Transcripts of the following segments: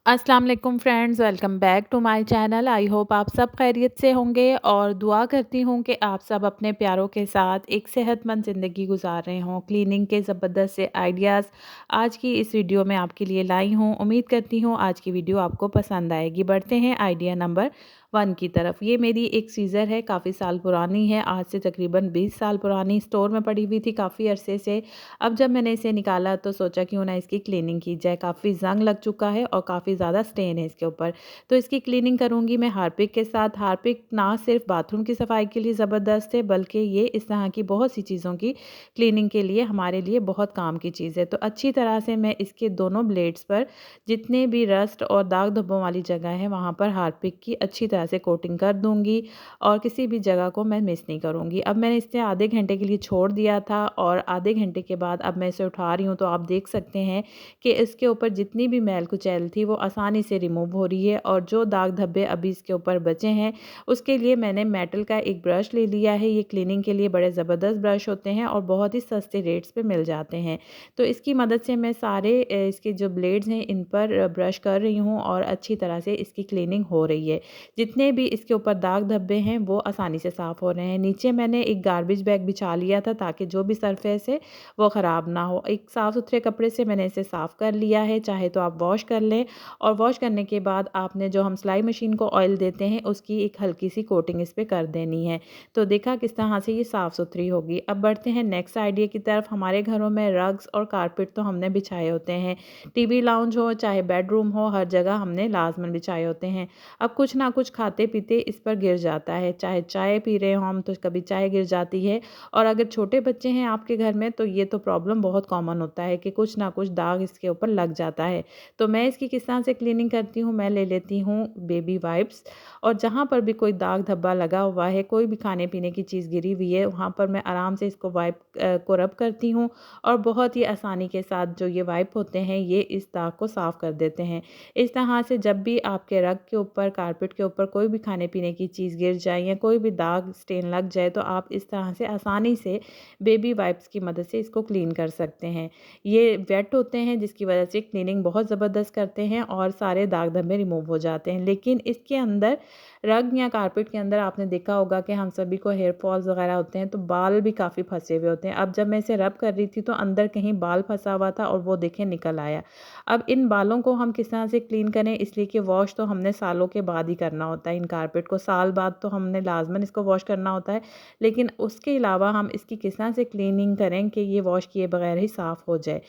अस्सलाम वालेकुम friends, welcome back to my channel. I hope आप सब खैरियत से होंगे और दुआ करती हूँ कि आप सब अपने प्यारों के साथ एक सेहतमंद ज़िंदगी गुजार रहे हों। क्लीनिंग के ज़बरदस्त से आइडियाज़ आज की इस वीडियो में आपके लिए लाई हूँ। उम्मीद करती हूँ आज की वीडियो आपको पसंद आएगी। बढ़ते हैं आइडिया नंबर 1 की तरफ। ये मेरी एक सीज़र है, काफ़ी साल पुरानी है, आज से तकरीबन 20 साल पुरानी, स्टोर में पड़ी हुई थी काफ़ी अरसे से। अब जब मैंने इसे निकाला तो सोचा क्यों ना इसकी क्लीनिंग की जाए। काफ़ी ज़ंग लग चुका है और काफ़ी ज़्यादा स्टेन है इसके ऊपर। तो इसकी क्लीनिंग करूँगी मैं हार्पिक के साथ। हार्पिक ना सिर्फ बाथरूम की सफाई के लिए ज़बरदस्त है, बल्कि ये इस तरह की बहुत सी चीज़ों की क्लीनिंग के लिए हमारे लिए बहुत काम की चीज़ है। तो अच्छी तरह से मैं इसके दोनों ब्लेड्स पर जितने भी रस्ट और दाग धब्बों वाली जगह है वहाँ पर हार्पिक की अच्छी तरह से कोटिंग कर दूँगी और किसी भी जगह को मैं मिस नहीं करूँगी। अब मैंने इसे आधे घंटे के लिए छोड़ दिया था और आधे घंटे के बाद अब मैं इसे उठा रही हूँ, तो आप देख सकते हैं कि इसके ऊपर जितनी भी मैल कुचैल थी वो आसानी से रिमूव हो रही है। और जो दाग धब्बे अभी इसके ऊपर बचे हैं उसके लिए मैंने मेटल का एक ब्रश ले लिया है। ये क्लीनिंग के लिए बड़े ज़बरदस्त ब्रश होते हैं और बहुत ही सस्ते रेट्स पे मिल जाते हैं। तो इसकी मदद से मैं सारे इसके जो ब्लेड्स हैं इन पर ब्रश कर रही हूँ और अच्छी तरह से इसकी क्लीनिंग हो रही है। जितने भी इसके ऊपर दाग धब्बे हैं वो आसानी से साफ़ हो रहे हैं। नीचे मैंने एक गार्बेज बैग बिछा लिया था ताकि जो भी सरफेस है वो ख़राब ना हो। एक साफ़ सुथरे कपड़े से मैंने इसे साफ़ कर लिया है, चाहे तो आप वॉश कर लें और वॉश करने के बाद आपने जो हम सिलाई मशीन को ऑयल देते हैं उसकी एक हल्की सी कोटिंग इस पे कर देनी है। तो देखा किस तरह से ये साफ़ सुथरी होगी। अब बढ़ते हैं नेक्स्ट आइडिया की तरफ। हमारे घरों में रग्स और कारपेट तो हमने बिछाए होते हैं। टीवी लाउंज हो चाहे बेडरूम हो, हर जगह हमने लाजमन बिछाए होते हैं। अब कुछ ना कुछ खाते पीते इस पर गिर जाता है, चाहे चाय पी रहे हो हम तो कभी चाय गिर जाती है। और अगर छोटे बच्चे हैं आपके घर में तो ये तो प्रॉब्लम बहुत कॉमन होता है कि कुछ ना कुछ दाग इसके ऊपर लग जाता है। तो मैं इसकी किस तरह से क्लीनिंग करती हूँ, मैं ले लेती हूँ बेबी वाइप्स और जहाँ पर भी कोई दाग धब्बा लगा हुआ है, कोई भी खाने पीने की चीज़ गिरी हुई है, वहाँ पर मैं आराम से इसको वाइप को रब करती हूँ और बहुत ही आसानी के साथ जो ये वाइप होते हैं ये इस दाग को साफ़ कर देते हैं। इस तरह से जब भी आपके रग के ऊपर, कारपेट के ऊपर कोई भी खाने पीने की चीज़ गिर जाए या कोई भी दाग स्टेन लग जाए तो आप इस तरह से आसानी से बेबी वाइप्स की मदद से इसको क्लीन कर सकते हैं। ये वेट होते हैं जिसकी वजह से क्लीनिंग बहुत ज़बरदस्त करते हैं और सारे दाग धब्बे रिमूव हो जाते हैं। लेकिन इसके अंदर रग या कारपेट के अंदर आपने देखा होगा कि हम सभी को हेयर फॉल्स वगैरह होते हैं तो बाल भी काफ़ी फंसे हुए होते हैं। अब जब मैं इसे रब कर रही थी तो अंदर कहीं बाल फंसा हुआ था और वो देखें निकल आया। अब इन बालों को हम किस तरह से क्लीन करें, इसलिए कि वॉश तो हमने सालों के बाद ही करना होता है। इन कारपेट को साल बाद तो हमने लाजमन इसको वॉश करना होता है, लेकिन उसके अलावा हम इसकी किस तरह से क्लीनिंग करें कि ये वॉश किए बगैर ही साफ़ हो जाए।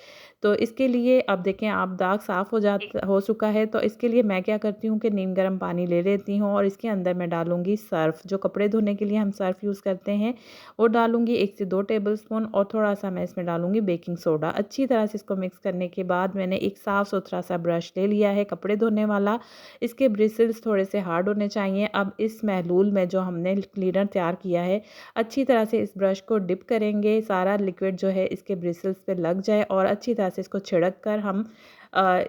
तो इसके लिए अब देखें आप दाग साफ़ हो चुका है तो इसके लिए मैं क्या करती हूँ कि नीम गर्म पानी ले लेती हूँ और इसके अंदर मैं डालूँगी सर्फ़। जो कपड़े धोने के लिए हम सर्फ़ यूज़ करते हैं वो डालूँगी 1 से 2 टेबलस्पून और थोड़ा-सा मैं इसमें डालूँगी बेकिंग सोडा। अच्छी तरह से इसको मिक्स करने के बाद मैंने एक साफ़-सुथरा सा ब्रश ले लिया है कपड़े धोने वाला। इसके ब्रिसल्स थोड़े से हार्ड होने चाहिए। अब इस महलूल में जो हमने क्लीनर तैयार किया है, अच्छी तरह से इस ब्रश को डिप करेंगे, सारा लिक्विड जो है इसके ब्रिसल्स पे लग जाए और अच्छी तरह से इसको छिड़क कर हम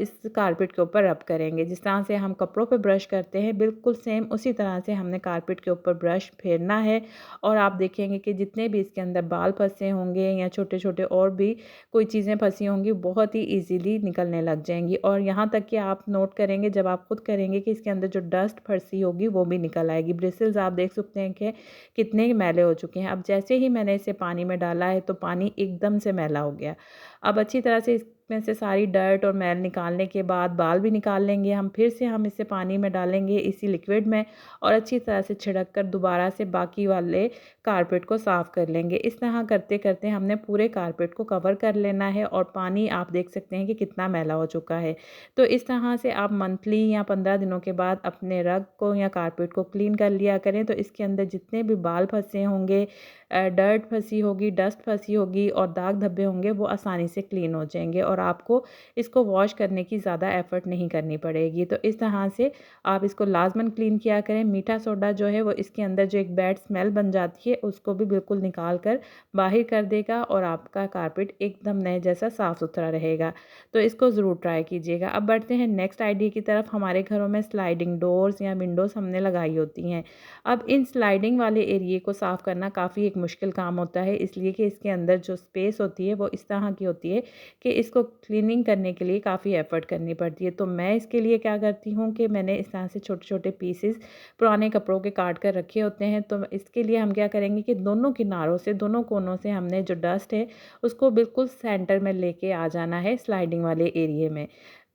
इस कारपेट के ऊपर रब करेंगे। जिस तरह से हम कपड़ों पे ब्रश करते हैं बिल्कुल सेम उसी तरह से हमने कारपेट के ऊपर ब्रश फेरना है और आप देखेंगे कि जितने भी इसके अंदर बाल फंसे होंगे या छोटे-छोटे और भी कोई चीज़ें फंसी होंगी बहुत ही ईज़िली निकलने लग जाएँगी। और यहाँ तक कि आप नोट करेंगे जब आप खुद करेंगे कि इसके अंदर जो डस्ट फंसी होगी वो भी निकल आएगी। ब्रिसल्स आप देख सकते हैं कि कितने मैले हो चुके हैं। अब जैसे ही मैंने इसे पानी में डाला है तो पानी एकदम से मैला हो गया। अब अच्छी तरह से इसमें से सारी डर्ट और मैल निकालने के बाद बाल भी निकाल लेंगे हम। फिर से हम इसे पानी में डालेंगे इसी लिक्विड में और अच्छी तरह से छिड़क कर दोबारा से बाकी वाले कारपेट को साफ़ कर लेंगे। इस तरह करते-करते हमने पूरे कारपेट को कवर कर लेना है और पानी आप देख सकते हैं कि कितना मैला हो चुका है। तो इस तरह से आप मंथली या 15 दिनों के बाद अपने रग को या कारपेट को क्लीन कर लिया करें। तो इसके अंदर जितने भी बाल फँसे होंगे, डर्ट फँसी होगी, डस्ट फँसी होगी और दाग धब्बे होंगे वो आसानी से क्लीन हो जाएँगे और आपको इसको वॉश करने की ज़्यादा एफ़र्ट नहीं करनी पड़ेगी। तो इस तरह से आप इसको लाज़मन क्लीन किया करें। मीठा सोडा जो है वो इसके अंदर जो एक बैड स्मेल बन जाती है उसको भी बिल्कुल निकाल कर बाहर कर देगा और आपका कारपेट एकदम नए जैसा साफ़-सुथरा रहेगा। तो इसको ज़रूर ट्राई कीजिएगा। अब बढ़ते हैं नेक्स्ट आइडिया की तरफ। हमारे घरों में स्लाइडिंग डोर्स या विंडोज़ हमने लगाई होती हैं। अब इन स्लाइडिंग वाले एरिये को साफ़ करना काफ़ी एक मुश्किल काम होता है, इसलिए कि इसके अंदर जो स्पेस होती है वो इस तरह की होती है कि इसको क्लीनिंग करने के लिए काफ़ी एफ़र्ट करनी पड़ती है। तो मैं इसके लिए क्या करती हूँ कि मैंने इस तरह से छोटे-छोटे पीसेस पुराने कपड़ों के काट कर रखे होते हैं। तो इसके लिए हम क्या करेंगे कि दोनों किनारों से, दोनों कोनों से हमने जो डस्ट है उसको बिल्कुल सेंटर में लेके आ जाना है स्लाइडिंग वाले एरिये में।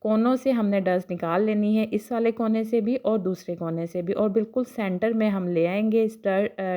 कोनों से हमने डस्ट निकाल लेनी है, इस वाले कोने से भी और दूसरे कोने से भी, और बिल्कुल सेंटर में हम ले आएँगे इस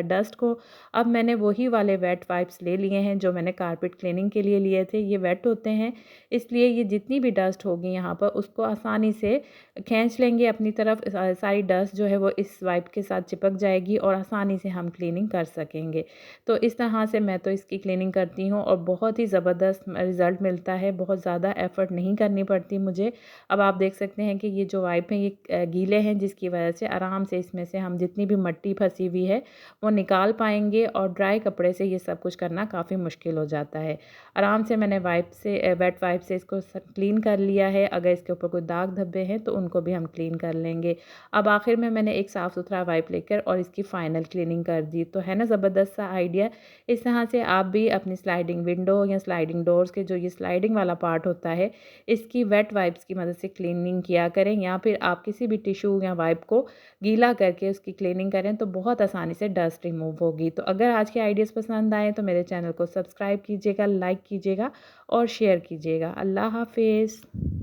डस्ट को। अब मैंने वही वाले वेट वाइप्स ले लिए हैं जो मैंने कारपेट क्लीनिंग के लिए लिए थे। ये वेट होते हैं, इसलिए ये जितनी भी डस्ट होगी यहाँ पर उसको आसानी से खींच लेंगे अपनी तरफ। सारी डस्ट जो है वो इस वाइप के साथ चिपक जाएगी और आसानी से हम क्लीनिंग कर सकेंगे। तो इस तरह से मैं तो इसकी क्लीनिंग करती हूँ और बहुत ही ज़बरदस्त रिज़ल्ट मिलता है, बहुत ज़्यादा एफ़र्ट नहीं करनी पड़ती मुझे। अब आप देख सकते हैं कि ये जो वाइप हैं ये गीले हैं, जिसकी वजह से आराम से इसमें से हम जितनी भी मट्टी फँसी हुई है वो निकाल पाएँगे, और ड्राई कपड़े से ये सब कुछ करना काफ़ी मुश्किल हो जाता है। आराम से मैंने वाइप से वेट वाइप से इसको क्लीन कर लिया है। अगर इसके ऊपर कोई दाग धब्बे हैं तो उनको भी हम क्लीन कर लेंगे। अब आखिर में मैंने एक साफ़ सुथरा वाइप लेकर और इसकी फ़ाइनल क्लीनिंग कर दी। तो है ना ज़बरदस्त सा आइडिया। इस तरह से आप भी अपनी स्लाइडिंग विंडो या स्लाइडिंग डोर्स के जो ये स्लाइडिंग वाला पार्ट होता है इसकी वेट वाइप्स की मदद से क्लीनिंग किया करें, या फिर आप किसी भी टिश्यू या वाइप को गीला करके उसकी क्लीनिंग करें तो बहुत आसानी से डस्ट रिमूव होगी। तो अगर आज के आइडियाज़ पसंद आए तो मेरे चैनल को सब्सक्राइब कीजिएगा, लाइक कीजिएगा और शेयर कीजिएगा। अल्लाह हाफ़िज़।